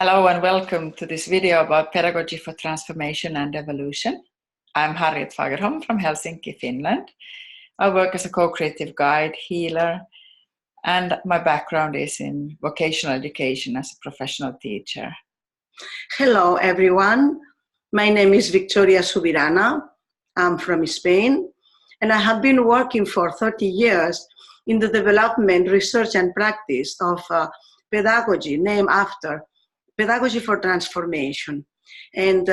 Hello and welcome to this video about pedagogy for transformation and evolution. I'm Harriet Fagerholm from Helsinki, Finland. I work as a co-creative guide, healer, and my background is in vocational education as a professional teacher. Hello everyone, my name is Victoria Subirana. I'm from Spain and I have been working for 30 years in the development, research and practice of pedagogy named after Pedagogy for Transformation, and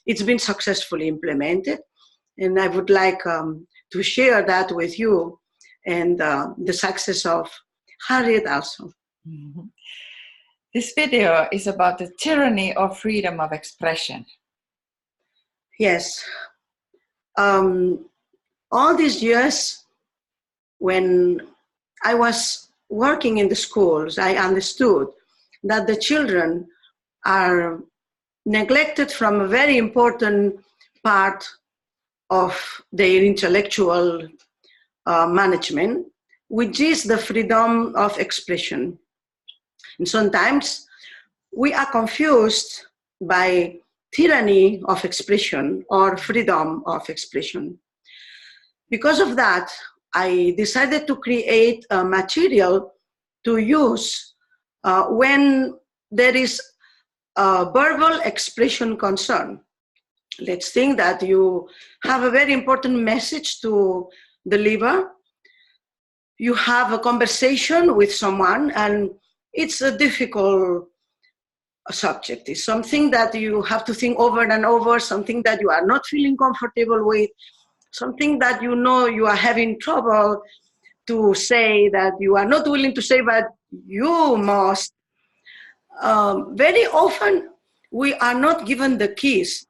it's been successfully implemented, and I would like to share that with you and the success of Harriet also. Mm-hmm. This video is about the tyranny of freedom of expression. Yes, all these years when I was working in the schools, I understood that the children are neglected from a very important part of their intellectual management, which is the freedom of expression. And sometimes we are confused by tyranny of expression or freedom of expression. Because of that, I decided to create a material to use when there is a verbal expression concern. Let's think that you have a very important message to deliver. You have a conversation with someone and it's a difficult subject. It's something that you have to think over and over, something that you are not feeling comfortable with, something that you know you are having trouble to say, that you are not willing to say, but you must. Very often we are not given the keys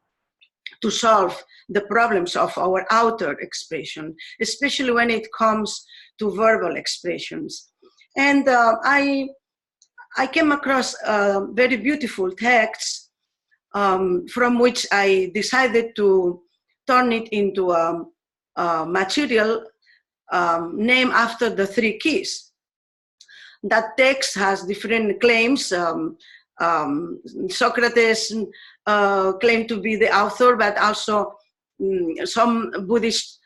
to solve the problems of our outer expression, especially when it comes to verbal expressions. And I came across a very beautiful text from which I decided to turn it into a material named after the three keys. That text has different claims. Socrates claimed to be the author, but also some Buddhist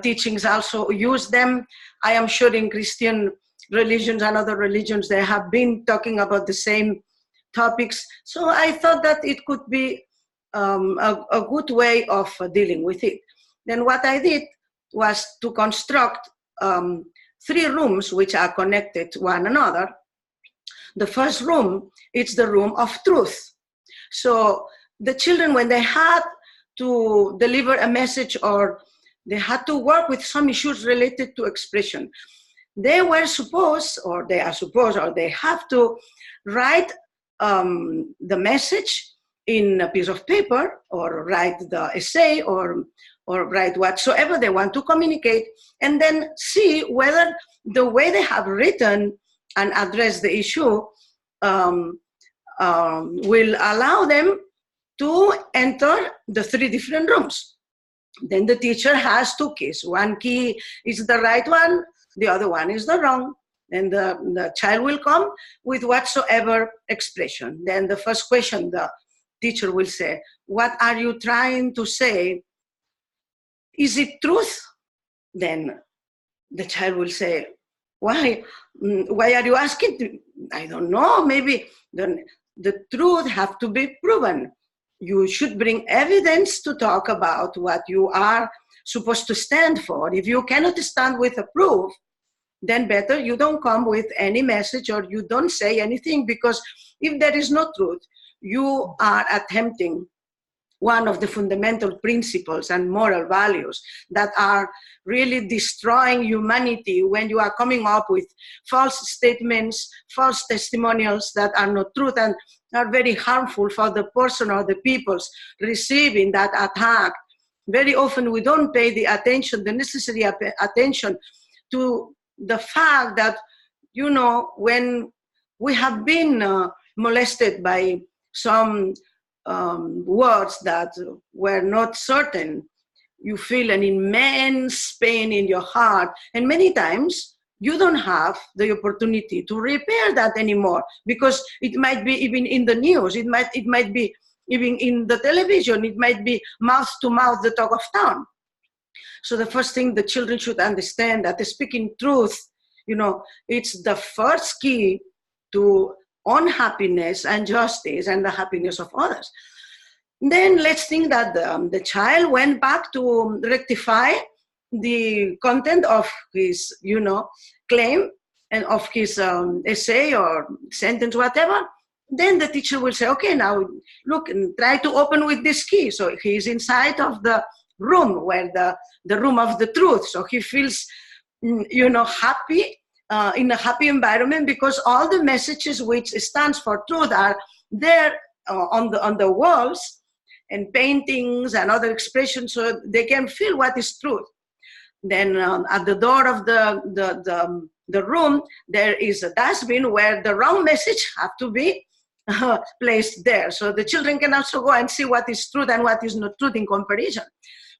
teachings also use them. I am sure in Christian religions and other religions they have been talking about the same topics. So I thought that it could be a good way of dealing with it. Then what I did was to construct three rooms which are connected to one another. The first room is the room of truth. So the children, when they had to deliver a message or they had to work with some issues related to expression, they were supposed, or they are supposed, or they have to write the message in a piece of paper, or write the essay, or write whatsoever they want to communicate, and then see whether the way they have written and addressed the issue will allow them to enter the three different rooms. Then the teacher has two keys. One key is the right one, the other one is the wrong. And the child will come with whatsoever expression. Then the first question the teacher will say, what are you trying to say? Is it truth? Then the child will say, why are you asking? I don't know, maybe the truth have to be proven. You should bring evidence to talk about what you are supposed to stand for. If you cannot stand with a proof, then better you don't come with any message or you don't say anything, because if there is no truth, you are attempting one of the fundamental principles and moral values that are really destroying humanity when you are coming up with false statements, false testimonials that are not truth and are very harmful for the person or the peoples receiving that attack. Very often we don't pay the attention, the necessary attention to the fact that, you know, when we have been molested by some words that were not certain, you feel an immense pain in your heart. And many times you don't have the opportunity to repair that anymore, because it might be even in the news, it might be even in the television, it might be mouth to mouth, the talk of town. So the first thing the children should understand, that speaking truth, it's the first key to own happiness and justice and the happiness of others. Then let's think that the child went back to rectify the content of his, claim and of his essay or sentence, whatever. Then the teacher will say, okay, now look, try to open with this key. So he's inside of the room, where the room of the truth. So he feels, happy, in a happy environment, because all the messages which stands for truth are there on the walls and paintings and other expressions, so they can feel what is truth. Then at the door of the room, there is a dustbin where the wrong message have to be placed there. So the children can also go and see what is truth and what is not truth in comparison,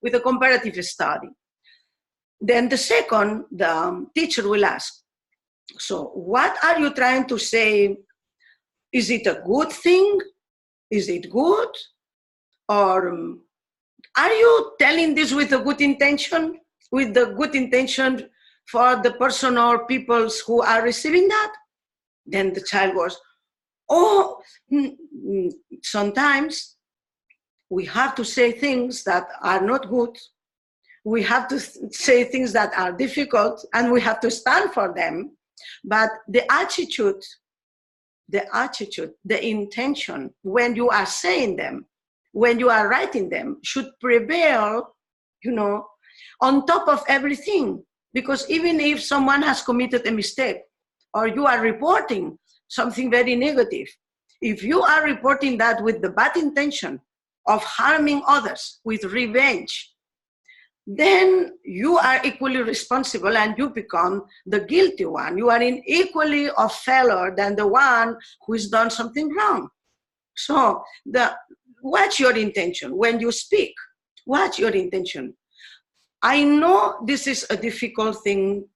with a comparative study. Then the teacher will ask, so what are you trying to say? Is it a good thing? Is it good? Or are you telling this with a good intention? With the good intention for the person or peoples who are receiving that? Then the child goes, oh, sometimes we have to say things that are not good. We have to say things that are difficult, and we have to stand for them. But the attitude, the intention, when you are saying them, when you are writing them, should prevail, on top of everything. Because even if someone has committed a mistake, or you are reporting something very negative, if you are reporting that with the bad intention of harming others, with revenge, then you are equally responsible, and you become the guilty one. You are in equally of failure than the one who has done something wrong. So what's your intention when you speak? What's your intention? I know this is a difficult thing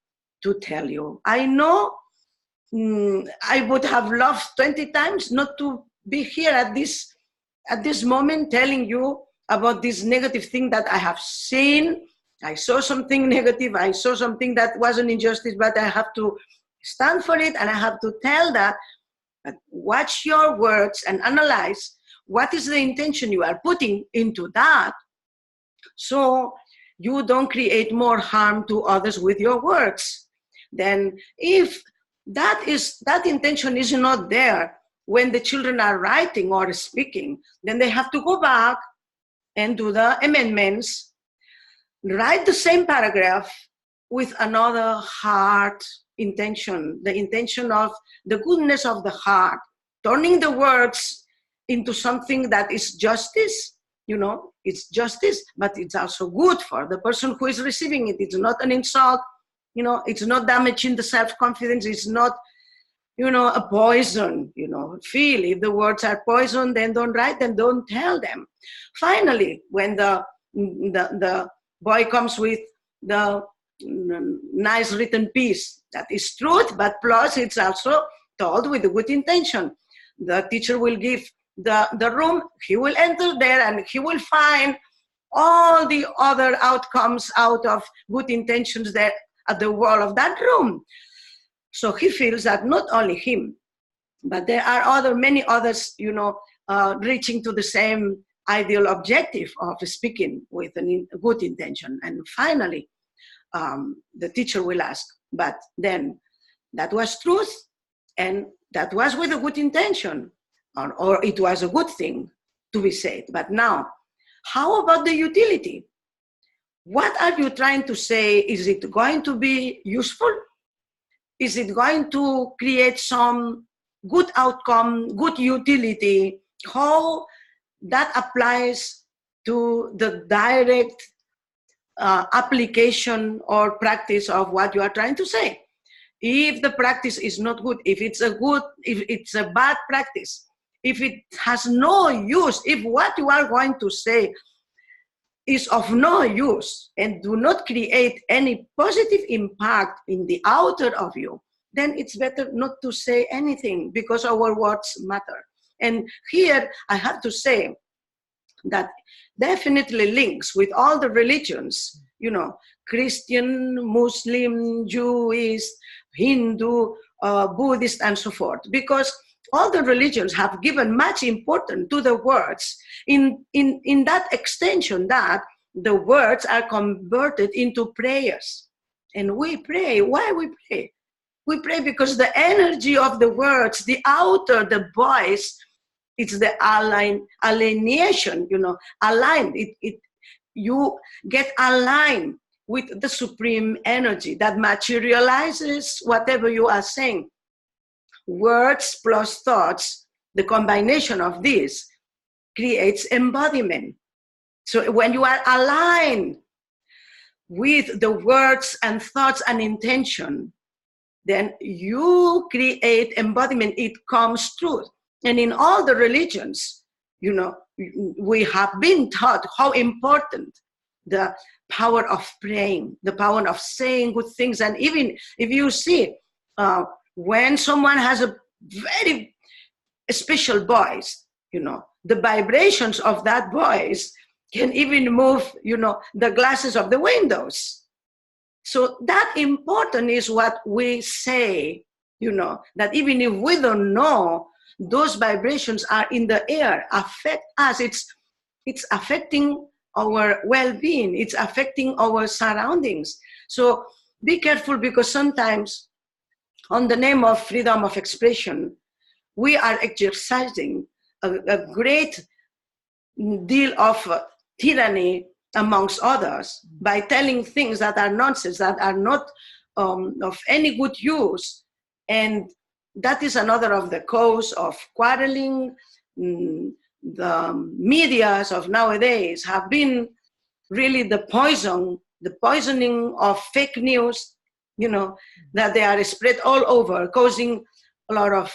to tell you. I know I would have loved 20 times not to be here at this moment telling you about this negative thing that I have seen. I saw something negative. I saw something that was an injustice, but I have to stand for it, and I have to tell that watch your words and analyze what is the intention you are putting into that, so you don't create more harm to others with your words. Then if that intention is not there when the children are writing or speaking, then they have to go back and do the amendments, write the same paragraph with another heart intention, the intention of the goodness of the heart, turning the words into something that is justice. It's justice, but it's also good for the person who is receiving it. It's not an insult, it's not damaging the self-confidence, it's not, a poison, feel. If the words are poison, then don't write them, don't tell them. Finally, when the boy comes with the nice written piece, that is truth, but plus it's also told with a good intention. The teacher will give the room, he will enter there, and he will find all the other outcomes out of good intentions there at the wall of that room. So he feels that not only him, but there are many others, reaching to the same ideal objective of speaking with a good intention. And finally, the teacher will ask, but then that was truth, and that was with a good intention, or it was a good thing to be said. But now, how about the utility? What are you trying to say? Is it going to be useful? Is it going to create some good outcome, good utility? How that applies to the direct application or practice of what you are trying to say. If the practice is not good, if it's a bad practice, if it has no use, if what you are going to say is of no use and do not create any positive impact in the outer of you, then it's better not to say anything, because our words matter. And here I have to say that definitely links with all the religions, Christian, Muslim, Jewish, Hindu, Buddhist, and so forth, because all the religions have given much importance to the words in that extension that the words are converted into prayers. And we pray. Why we pray? We pray because the energy of the words, the outer, the voice, it's the alienation, aligned. You get aligned with the supreme energy that materializes whatever you are saying. Words plus thoughts, the combination of this creates embodiment. So when you are aligned with the words and thoughts and intention, then you create embodiment. It comes true. And in all the religions, we have been taught how important the power of praying, the power of saying good things. And even if you see, when someone has a very special voice, the vibrations of that voice can even move, the glasses of the windows. So that important is what we say, that even if we don't know, those vibrations are in the air, affect us. It's affecting our well-being. It's affecting our surroundings. So be careful, because sometimes on the name of freedom of expression, we are exercising a great deal of tyranny amongst others by telling things that are nonsense, that are not of any good use. And that is another of the cause of quarreling. The medias of nowadays have been really the poisoning of fake news, that they are spread all over, causing a lot of,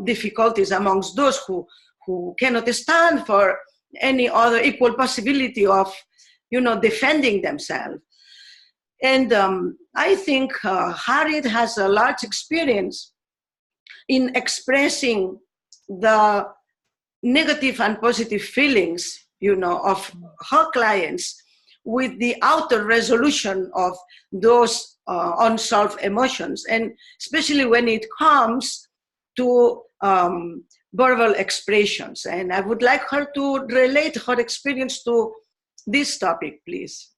difficulties amongst those who cannot stand for any other equal possibility of, defending themselves. And I think Harriet has a large experience in expressing the negative and positive feelings, of her clients, with the outer resolution of those unsolved emotions, and especially when it comes to verbal expressions. And I would like her to relate her experience to this topic, please.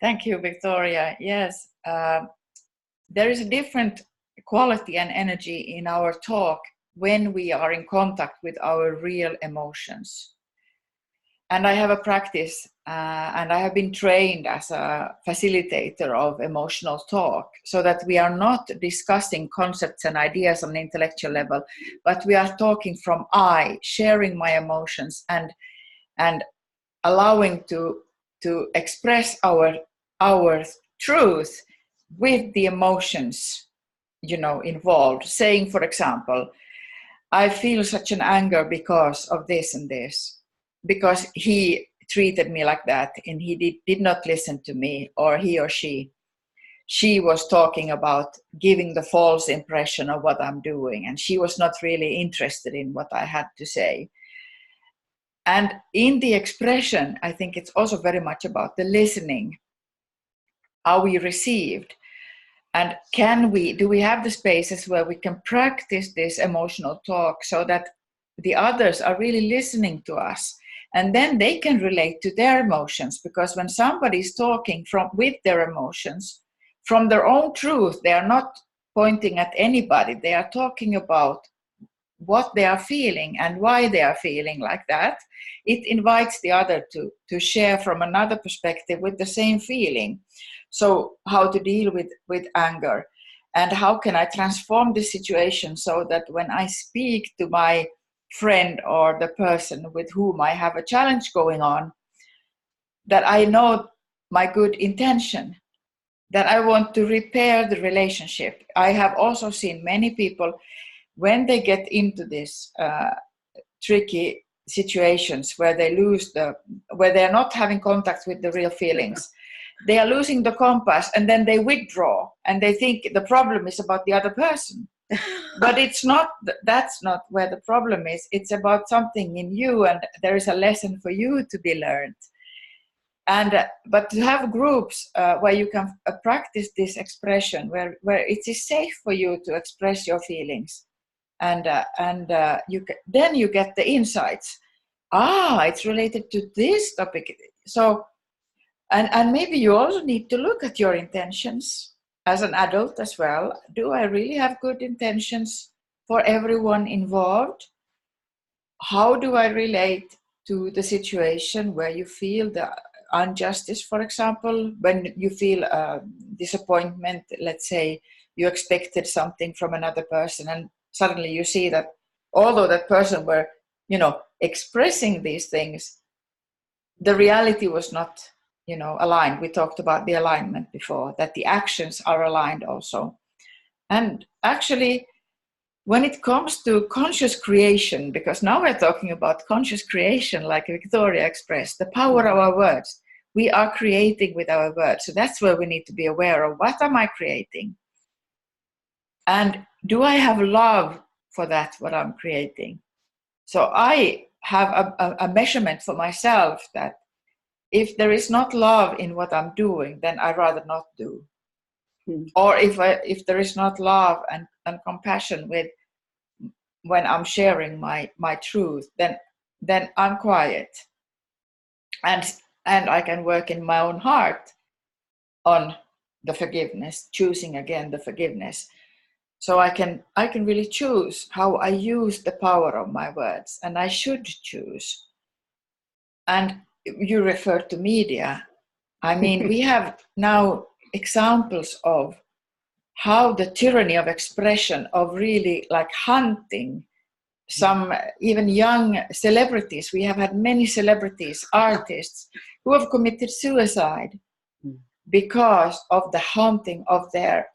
Thank you, Victoria. Yes, there is a different quality and energy in our talk when we are in contact with our real emotions. And I have a practice, and I have been trained as a facilitator of emotional talk, so that we are not discussing concepts and ideas on an intellectual level, but we are talking from I, sharing my emotions and allowing to express our truth with the emotions, involved. Saying, for example, I feel such an anger because of this and this, because he treated me like that and he did not listen to me, or he or she was talking about giving the false impression of what I'm doing, and she was not really interested in what I had to say. And in the expression, I think it's also very much about the listening. Are we received? And do we have the spaces where we can practice this emotional talk so that the others are really listening to us? And then they can relate to their emotions, because when somebody is talking with their emotions, from their own truth, they are not pointing at anybody. They are talking about what they are feeling and why they are feeling like that. It invites the other to share from another perspective with the same feeling. So how to deal with anger, and how can I transform the situation so that when I speak to my friend or the person with whom I have a challenge going on, that I know my good intention, that I want to repair the relationship. I have also seen many people, when they get into this tricky situations where they where they're not having contact with the real feelings. They are losing the compass, and then they withdraw, and they think the problem is about the other person. But it's not. That's not where the problem is. It's about something in you, and there is a lesson for you to be learned. And but to have groups where you can practice this expression, where it is safe for you to express your feelings, and then you get the insights. It's related to this topic. So. And maybe you also need to look at your intentions as an adult as well. Do I really have good intentions for everyone involved? How do I relate to the situation where you feel the injustice, for example, when you feel disappointment? Let's say you expected something from another person, and suddenly you see that although that person were, expressing these things, the reality was not aligned. We talked about the alignment before, that the actions are aligned also. And actually, when it comes to conscious creation, because now we're talking about conscious creation, like Victoria expressed, the power of our words. We are creating with our words. So that's where we need to be aware of, what am I creating? And do I have love for that, what I'm creating? So I have a measurement for myself that if there is not love in what I'm doing, then I'd rather not do. Or if there is not love and compassion when I'm sharing my truth, then I'm quiet. And I can work in my own heart on the forgiveness, choosing again the forgiveness. So I can really choose how I use the power of my words, and I should choose. And you refer to media. I mean, we have now examples of how the tyranny of expression, of really like hunting some even young celebrities. We have had many celebrities, artists, who have committed suicide because of the haunting of their,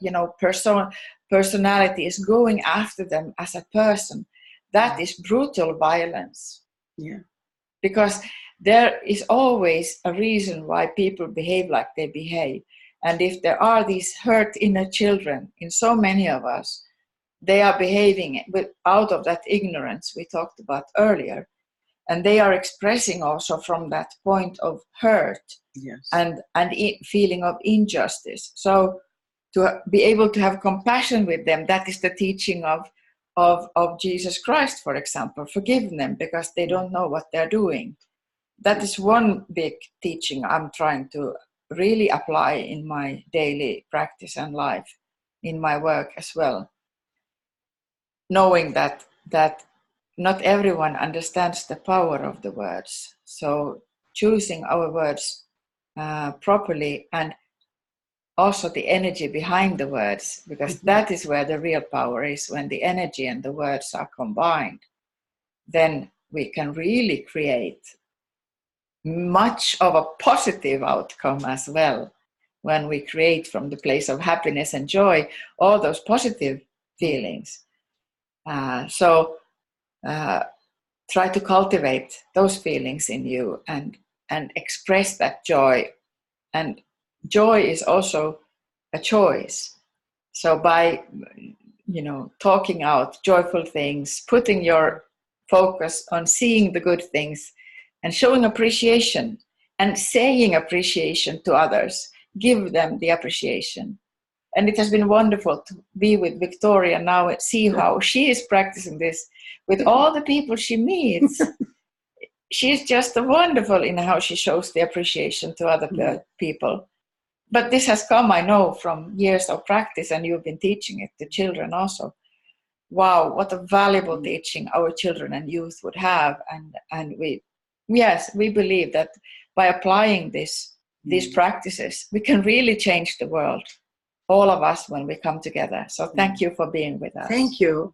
personality is going after them as a person. That is brutal violence. Yeah. Because there is always a reason why people behave like they behave. And if there are these hurt inner children in so many of us, they are behaving out of that ignorance we talked about earlier. And they are expressing also from that point of hurt. Yes. and feeling of injustice. So to be able to have compassion with them, that is the teaching of Jesus Christ, for example. Forgive them because they don't know what they're doing. That is one big teaching I'm trying to really apply in my daily practice and life, in my work as well. Knowing that not everyone understands the power of the words. So choosing our words properly, and also the energy behind the words, because that is where the real power is. When the energy and the words are combined, then we can really create much of a positive outcome as well. When we create from the place of happiness and joy, all those positive feelings. So try to cultivate those feelings in you and express that joy. And joy is also a choice. So by talking out joyful things, putting your focus on seeing the good things and showing appreciation and saying appreciation to others, give them the appreciation. And it has been wonderful to be with Victoria now and see how she is practicing this with all the people she meets. She's just wonderful in how she shows the appreciation to other people. But this has come, I know, from years of practice, and you've been teaching it to children also. Wow, what a valuable teaching our children and youth would have. And we believe that by applying these practices, we can really change the world, all of us, when we come together. So thank you for being with us. Thank you.